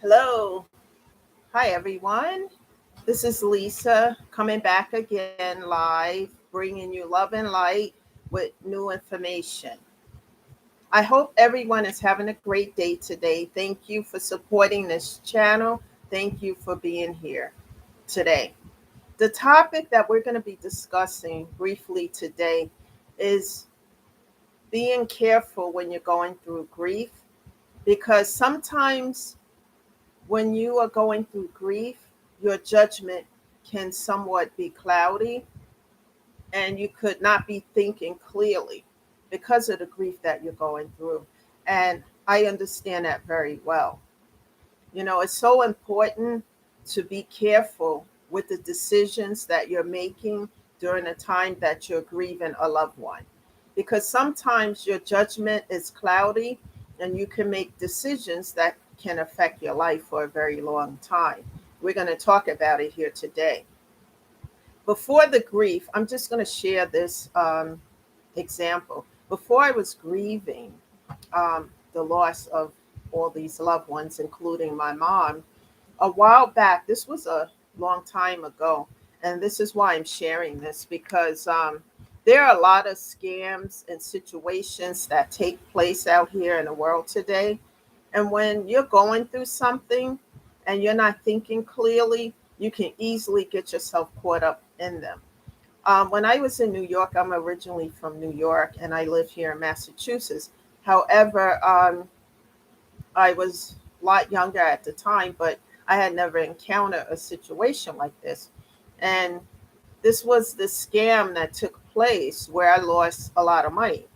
Hello. Hi, everyone. This is Lisa coming back again live, bringing you love and light with new information. I hope everyone is having a great day today. Thank you for supporting this channel. Thank you for being here today. The topic that we're going to be discussing briefly today is being careful when you're going through grief because sometimes when you are going through grief, your judgment can somewhat be cloudy and you could not be thinking clearly because of the grief that you're going through. And I understand that very well. It's so important to be careful with the decisions that you're making during the time that you're grieving a loved one. Because sometimes your judgment is cloudy and you can make decisions that can affect your life for a very long time. We're going to talk about it here today. Before the grief, I'm just going to share this example. Before I was grieving the loss of all these loved ones, including my mom, a while back, this was a long time ago, and this is why I'm sharing this because there are a lot of scams and situations that take place out here in the world today. And when you're going through something and you're not thinking clearly, you can easily get yourself caught up in them. When I was in New York, I'm originally from New York and I live here in Massachusetts. However, I was a lot younger at the time, but I had never encountered a situation like this. And this was the scam that took place where I lost a lot of money.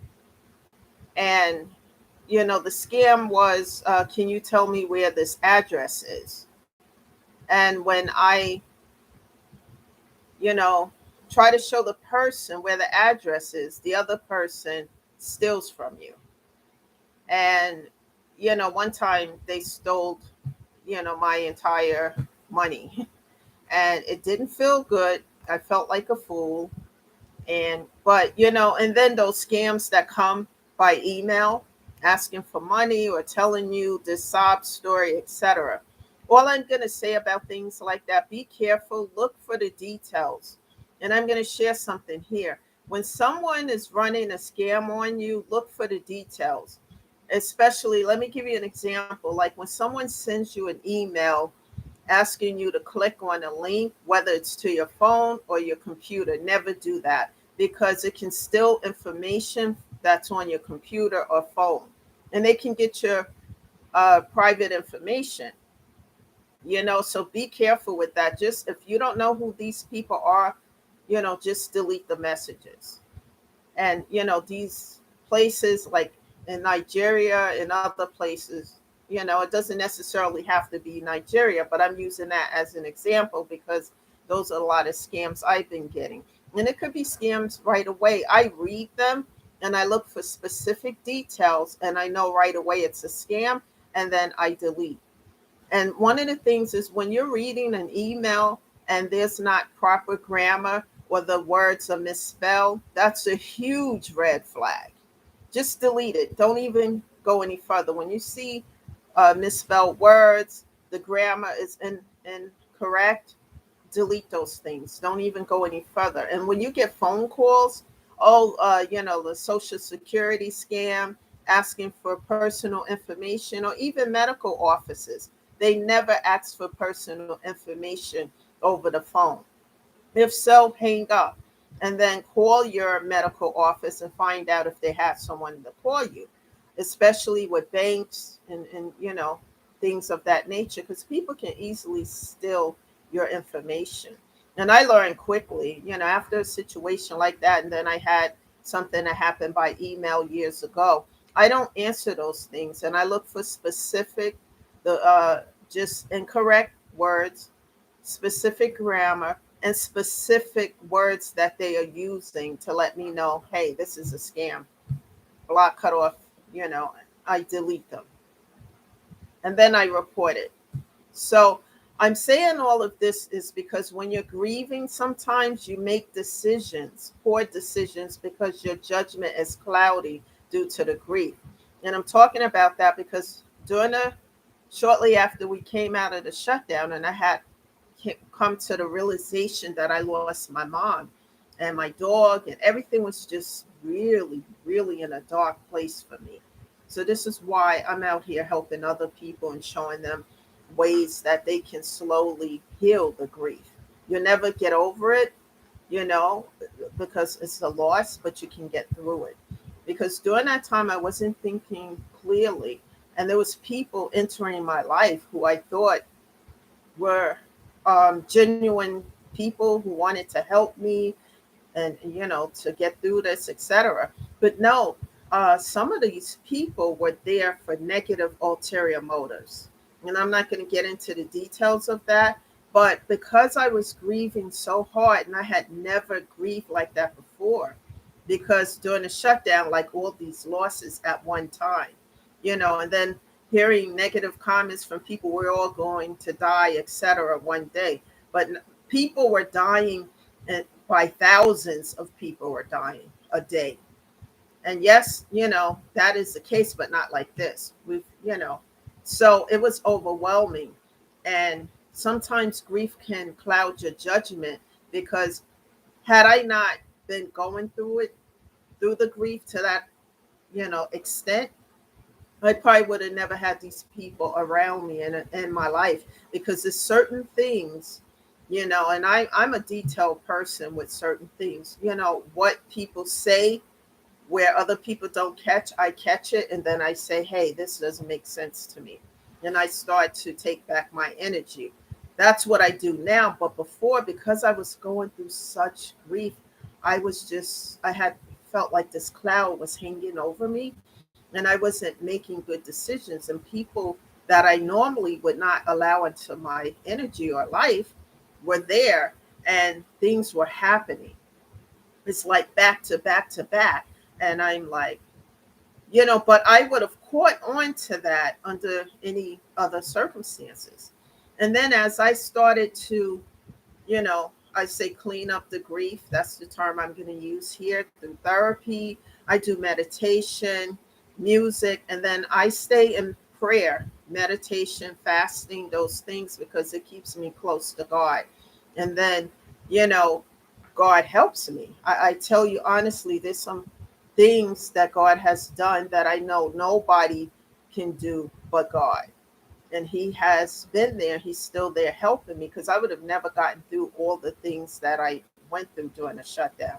And, the scam was can you tell me where this address is? And when I, you know, try to show the person where the address is, the other person steals from you. And, one time they stole, my entire money. And it didn't feel good. I felt like a fool. And then those scams that come by email asking for money or telling you this sob story, etc. All I'm going to say about things like that, be careful, look for the details. And I'm going to share something here. When someone is running a scam on you, look for the details. Especially, let me give you an example. Like when someone sends you an email asking you to click on a link, whether it's to your phone or your computer. Never do that because it can steal information that's on your computer or phone. And they can get your private information, so be careful with that. Just if you don't know who these people are, just delete the messages. And, these places like in Nigeria and other places, it doesn't necessarily have to be Nigeria, but I'm using that as an example because those are a lot of scams I've been getting. And it could be scams right away. I read them and I look for specific details and I know right away it's a scam and then I delete. And one of the things is when you're reading an email and there's not proper grammar or the words are misspelled, that's a huge red flag. Just delete it. Don't even go any further. When you see misspelled words, the grammar is incorrect, delete those things. Don't even go any further. And when you get phone calls, the social security scam, asking for personal information, or even medical offices, they never ask for personal information over the phone. If so, hang up and then call your medical office and find out if they have someone to call you, especially with banks and things of that nature, because people can easily steal your information. And I learned quickly, after a situation like that, and then I had something that happened by email years ago. I don't answer those things, and I look for specific, the just incorrect words, specific grammar, and specific words that they are using to let me know, hey, this is a scam. Block, cut off, I delete them. And then I report it. So I'm saying all of this is because when you're grieving, sometimes you make decisions, poor decisions, because your judgment is cloudy due to the grief. And I'm talking about that because during the shortly after we came out of the shutdown, and I had come to the realization that I lost my mom and my dog, and everything was just really, really in a dark place for me. So, this is why I'm out here helping other people and showing them ways that they can slowly heal the grief. You'll never get over it, you know, because it's a loss, but you can get through it. Because during that time, I wasn't thinking clearly, and there was people entering my life who I thought were genuine people who wanted to help me and to get through this, etc. But no, some of these people were there for negative ulterior motives, and I'm not going to get into the details of that. But because I was grieving so hard, and I had never grieved like that before, because during the shutdown, like all these losses at one time, and then hearing negative comments from people, we're all going to die, etc. one day. But people were dying, and by thousands of people were dying a day. And yes, that is the case, but not like this. So it was overwhelming. And sometimes grief can cloud your judgment, because had I not been going through it, through the grief to that, extent, I probably would have never had these people around me in my life, because there's certain things, and I'm a detailed person with certain things, what people say where other people don't catch, I catch it. And then I say, hey, this doesn't make sense to me. And I start to take back my energy. That's what I do now. But before, because I was going through such grief, I had felt like this cloud was hanging over me, and I wasn't making good decisions. And people that I normally would not allow into my energy or life were there, and things were happening. It's like back to back to back. And I'm like, but I would have caught on to that under any other circumstances. And then as I started to, I say clean up the grief, that's the term I'm going to use here, through therapy. I do meditation, music, and then I stay in prayer, meditation, fasting, those things, because it keeps me close to God. And then, you know, God helps me. I tell you honestly, there's some things that God has done that I know nobody can do but God. And He has been there. He's still there helping me, because I would have never gotten through all the things that I went through during the shutdown.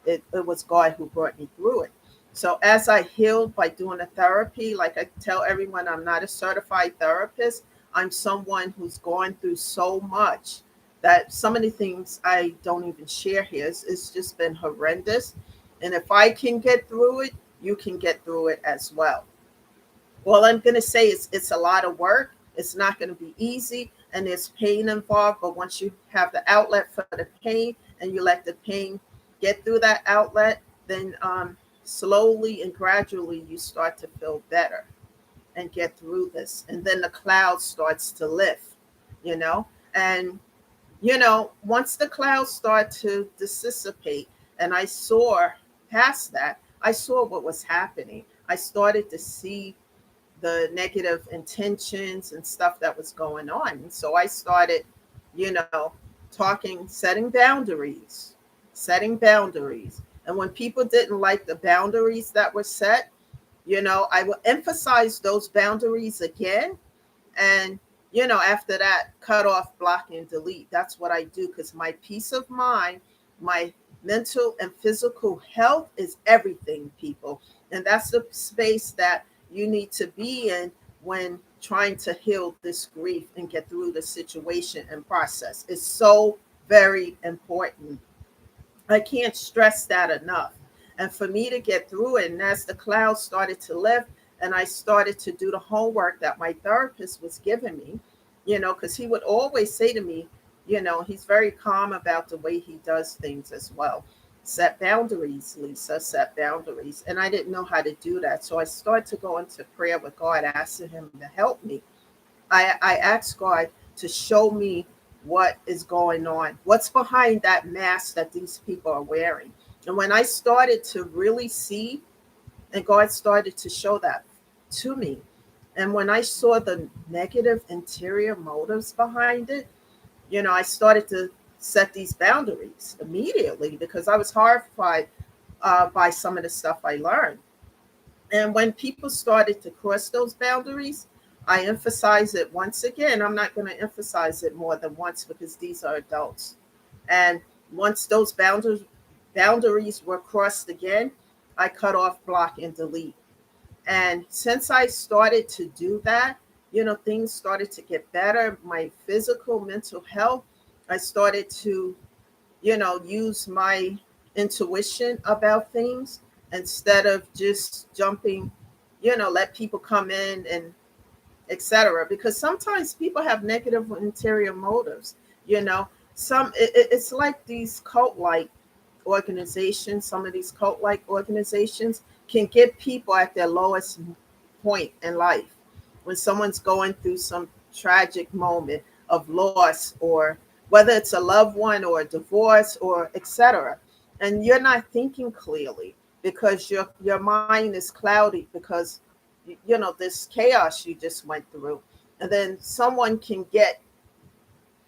It was God who brought me through it. So as I healed by doing the therapy, like I tell everyone, I'm not a certified therapist. I'm someone who's gone through so much that some of the things I don't even share here. It's just been horrendous. And if I can get through it, you can get through it as well. All I'm going to say is it's a lot of work. It's not going to be easy, and there's pain involved. But once you have the outlet for the pain and you let the pain get through that outlet, then slowly and gradually you start to feel better and get through this. And then the cloud starts to lift, you know. And, once the clouds start to dissipate and I saw past that, I saw what was happening. I started to see the negative intentions and stuff that was going on. And so I started, you know, talking, setting boundaries. And when people didn't like the boundaries that were set, I will emphasize those boundaries again. And, after that, cut off, block, and delete. That's what I do, because my peace of mind, my mental and physical health is everything, people. And that's the space that you need to be in when trying to heal this grief and get through the situation and process. It's so very important. I can't stress that enough. And for me to get through it, and as the clouds started to lift, and I started to do the homework that my therapist was giving me, because he would always say to me, he's very calm about the way he does things as well. Set boundaries, Lisa, set boundaries. And I didn't know how to do that. So I started to go into prayer with God, asking him to help me. I asked God to show me what is going on, what's behind that mask that these people are wearing. And when I started to really see, and God started to show that to me, And when I saw the negative interior motives behind it, I started to set these boundaries immediately because I was horrified by some of the stuff I learned. And when people started to cross those boundaries, I emphasize it once again. I'm not going to emphasize it more than once because these are adults. And once those boundaries were crossed again, I cut off, block, and delete. And since I started to do that, things started to get better. My physical, mental health, I started to, use my intuition about things instead of just jumping, let people come in and etc. Because sometimes people have negative interior motives, you know. It's like these cult like organizations, some of these cult like organizations can get people at their lowest point in life when someone's going through some tragic moment of loss, or whether it's a loved one or a divorce or etc. And you're not thinking clearly because your mind is cloudy because this chaos you just went through. And then someone can get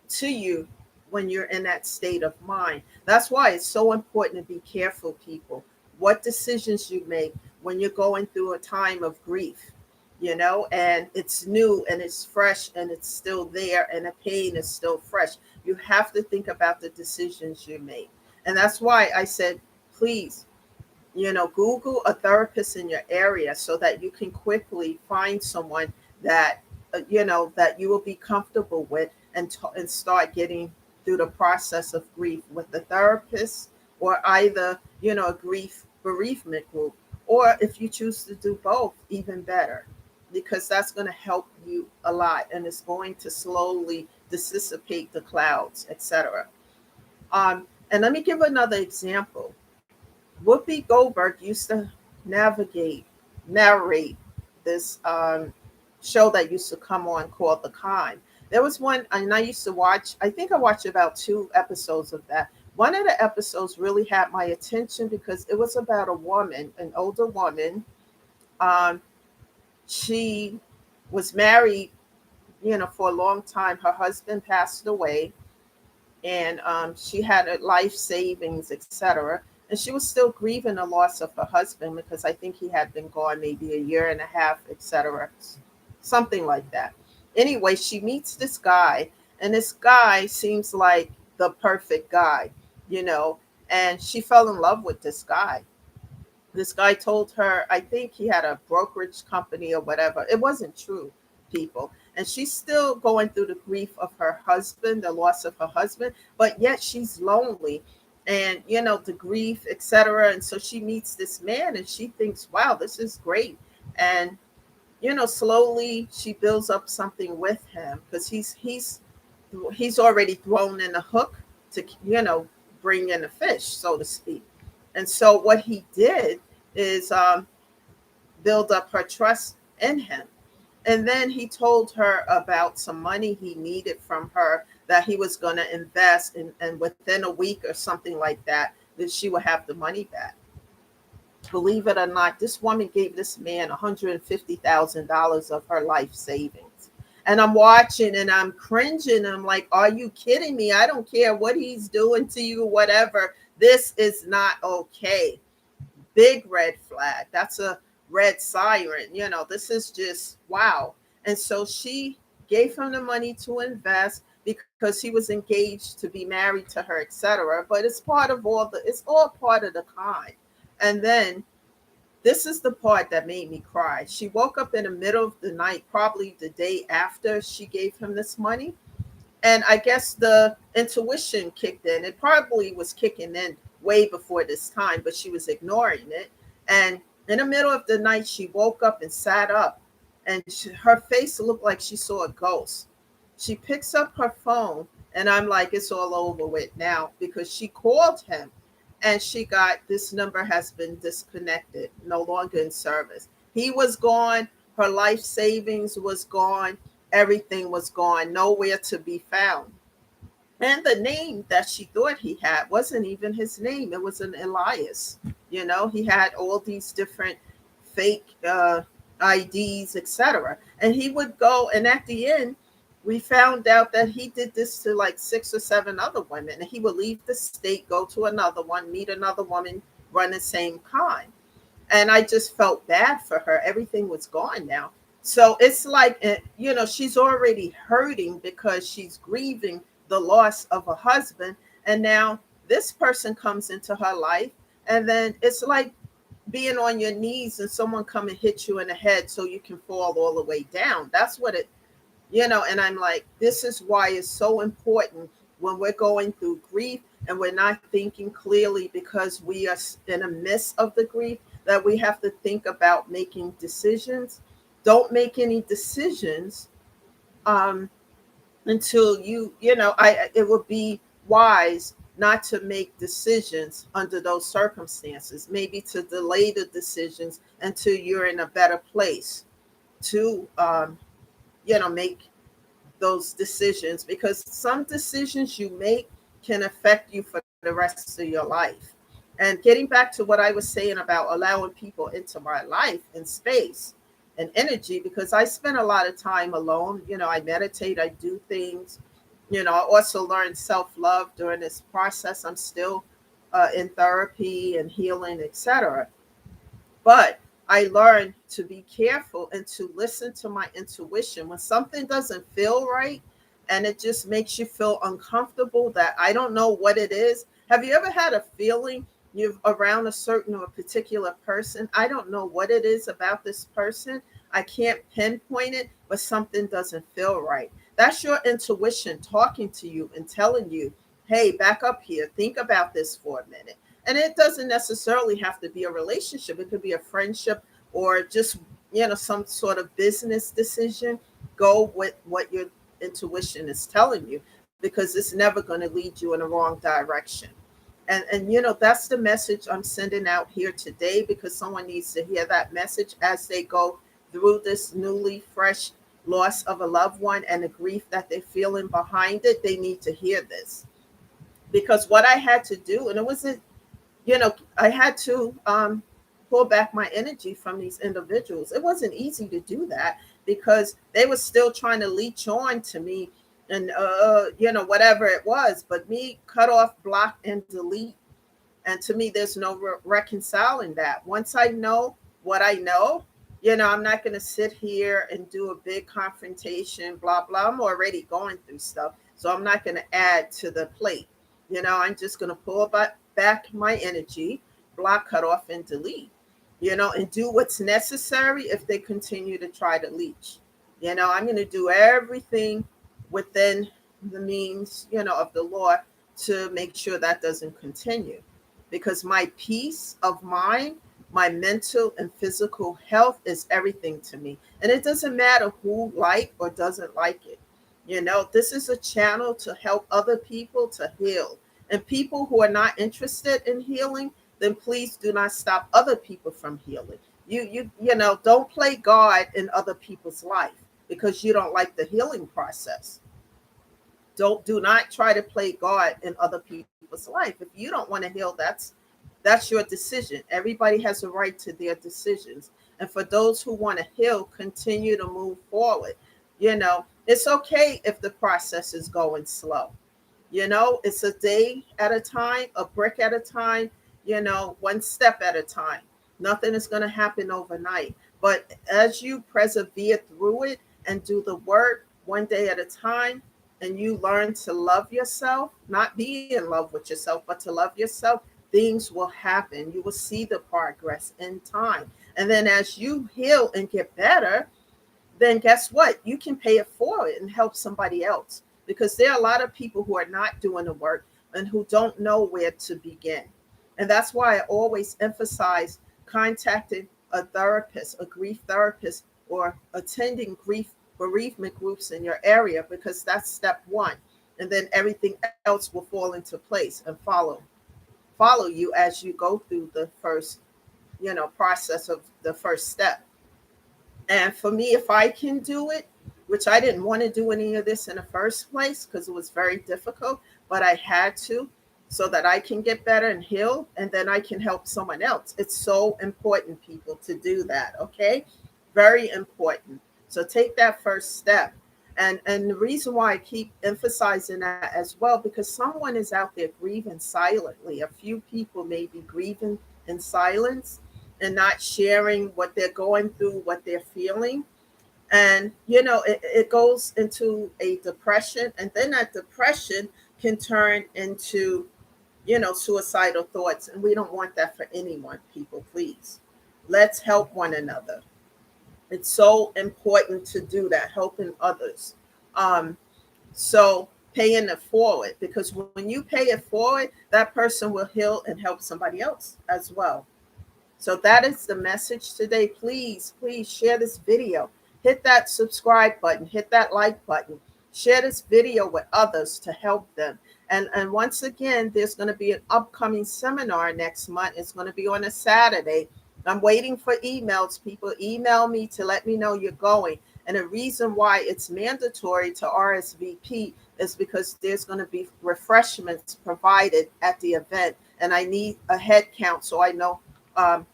to you when you're in that state of mind. That's why it's so important to be careful, people, what decisions you make when you're going through a time of grief, and it's new and it's fresh and it's still there and the pain is still fresh. You have to think about the decisions you make. And that's why I said, please, Google a therapist in your area so that you can quickly find someone that, that you will be comfortable with, and start getting through the process of grief with the therapist, or either, a grief bereavement group, or if you choose to do both, even better, because that's going to help you a lot and it's going to slowly dissipate the clouds, etc. And let me give another example. Whoopi Goldberg used to navigate, narrate this show that used to come on called The Con. There was one, and I used to watch, I think I watched about 2 episodes of that. One of the episodes really had my attention because it was about a woman, an older woman. Um, she was married, for a long time. Her husband passed away, and she had a life savings, etc. And she was still grieving the loss of her husband because I think he had been gone maybe a year and a half, etc. Something like that. Anyway, she meets this guy, and this guy seems like the perfect guy, you know, and she fell in love with this guy. This guy told her, I think he had a brokerage company or whatever. It wasn't true, people. And she's still going through the grief of her husband, the loss of her husband, but yet she's lonely and, the grief, etc. And so she meets this man and she thinks, wow, this is great. And, slowly she builds up something with him because he's already thrown in a hook to, bring in a fish, so to speak. And so what he did is build up her trust in him. And then he told her about some money he needed from her that he was going to invest in, and within a week or something like that she would have the money back. Believe it or not, this woman gave this man $150,000 of her life savings. And I'm watching and I'm cringing. I'm like, are you kidding me? I don't care what he's doing to you, whatever. This is not okay. Big red flag. That's a red siren. This is just wow. And so she gave him the money to invest because he was engaged to be married to her, etc. But it's all part of the con. And then this is the part that made me cry. She woke up in the middle of the night, probably the day after she gave him this money. And I guess the intuition kicked in. It probably was kicking in way before this time, but she was ignoring it. And in the middle of the night, she woke up and sat up, and her face looked like she saw a ghost. She picks up her phone, and I'm like, it's all over with now because she called him and she got, this number has been disconnected, no longer in service. He was gone. Her life savings was gone. Everything was gone, nowhere to be found. And the name that she thought he had wasn't even his name. It was an Elias. He had all these different fake IDs, etc. And he would go, and at the end, we found out that he did this to like 6 or 7 other women. And he would leave the state, go to another one, meet another woman, run the same kind. And I just felt bad for her. Everything was gone now. So it's like, she's already hurting because she's grieving the loss of a husband. And now this person comes into her life. And then it's like being on your knees and someone come and hit you in the head so you can fall all the way down. That's what and I'm like, this is why it's so important when we're going through grief and we're not thinking clearly because we are in the midst of the grief, that we have to think about making decisions. Don't make any decisions um, until it would be wise not to make decisions under those circumstances, maybe to delay the decisions until you're in a better place to make those decisions, because some decisions you make can affect you for the rest of your life. And getting back to what I was saying about allowing people into my life and space and energy, because I spend a lot of time alone. I meditate, I do things. I also learned self-love during this process. I'm still in therapy and healing, etc. But I learned to be careful and to listen to my intuition when something doesn't feel right and it just makes you feel uncomfortable, that I don't know what it is. Have you ever had a feeling you're around a certain or a particular person? I don't know what it is about this person. I can't pinpoint it, but something doesn't feel right. That's your intuition talking to you and telling you, hey, back up here. Think about this for a minute. And it doesn't necessarily have to be a relationship. It could be a friendship or just, some sort of business decision. Go with what your intuition is telling you, because it's never going to lead you in the wrong direction. And that's the message I'm sending out here today, because someone needs to hear that message as they go through this newly fresh loss of a loved one and the grief that they're feeling behind it. They need to hear this, because what I had to do, and it wasn't, I had to pull back my energy from these individuals. It wasn't easy to do that because they were still trying to leech on to me and, whatever it was. But me cut off, block, and delete. And to me, there's no reconciling that. Once I know what I know, I'm not going to sit here and do a big confrontation, blah, blah. I'm already going through stuff. So I'm not going to add to the plate. I'm just going to pull back my energy, block, cut off, and delete, and do what's necessary if they continue to try to leech. I'm going to do everything within the means, of the law to make sure that doesn't continue. Because my peace of mind, my mental and physical health is everything to me. And it doesn't matter who like or doesn't like it. This is a channel to help other people to heal. And people who are not interested in healing, then please do not stop other people from healing. Don't play God in other people's life because you don't like the healing process. Do not try to play God in other people's life. If you don't want to heal, that's your decision. Everybody has a right to their decisions. And for those who want to heal, continue to move forward. It's okay if the process is going slow. It's a day at a time, a brick at a time, one step at a time. Nothing is going to happen overnight. But as you persevere through it and do the work one day at a time, and you learn to love yourself, not be in love with yourself, but to love yourself, things will happen. You will see the progress in time. And then as you heal and get better, then guess what? You can pay it forward and help somebody else, because there are a lot of people who are not doing the work and who don't know where to begin. And that's why I always emphasize contacting a therapist, a grief therapist, or attending grief bereavement groups in your area, because that's step one. And then everything else will fall into place and follow you as you go through the first, process of the first step. And for me, if I can do it, which I didn't want to do any of this in the first place because it was very difficult, but I had to, so that I can get better and heal, and then I can help someone else. It's so important, people, to do that, okay? Very important. So take that first step. And the reason why I keep emphasizing that as well, because someone is out there grieving silently. A few people may be grieving in silence and not sharing what they're going through, what they're feeling. And it goes into a depression, and then that depression can turn into suicidal thoughts. And we don't want that for anyone. People, please, let's help one another. It's so important to do that, helping others. um, so paying it forward, because when you pay it forward, that person will heal and help somebody else as well. So that is the message today. Please, please share this video. Hit that subscribe button, hit that like button. Share this video with others to help them. And once again, there's going to be an upcoming seminar next month. It's going to be on a Saturday. I'm waiting for emails. People email me to let me know you're going. And the reason why it's mandatory to RSVP is because there's going to be refreshments provided at the event. And I need a head count so I know um,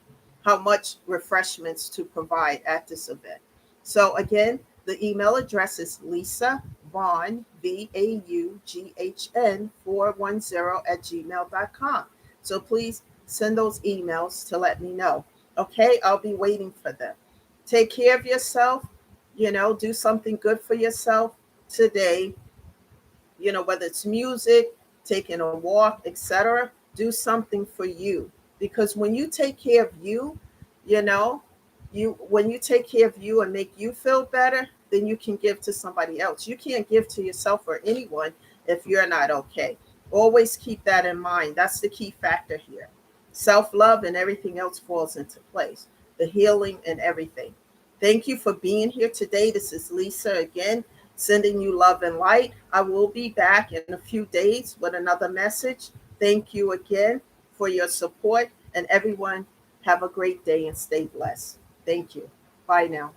how much refreshments to provide at this event. So again, the email address is Lisa Vaughn, VAUGHN 410 at gmail.com. So please send those emails to let me know. Okay, I'll be waiting for them. Take care of yourself, do something good for yourself today, whether it's music, taking a walk, etc. Do something for you, because when you take care of you, you know, when you take care of you and make you feel better, then you can give to somebody else. You can't give to yourself or anyone if you're not okay. Always keep that in mind. That's the key factor here. Self-love, and everything else falls into place. The healing and everything. Thank you for being here today. This is Lisa again, sending you love and light. I will be back in a few days with another message. Thank you again for your support, and everyone have a great day and stay blessed. Thank you. Bye now.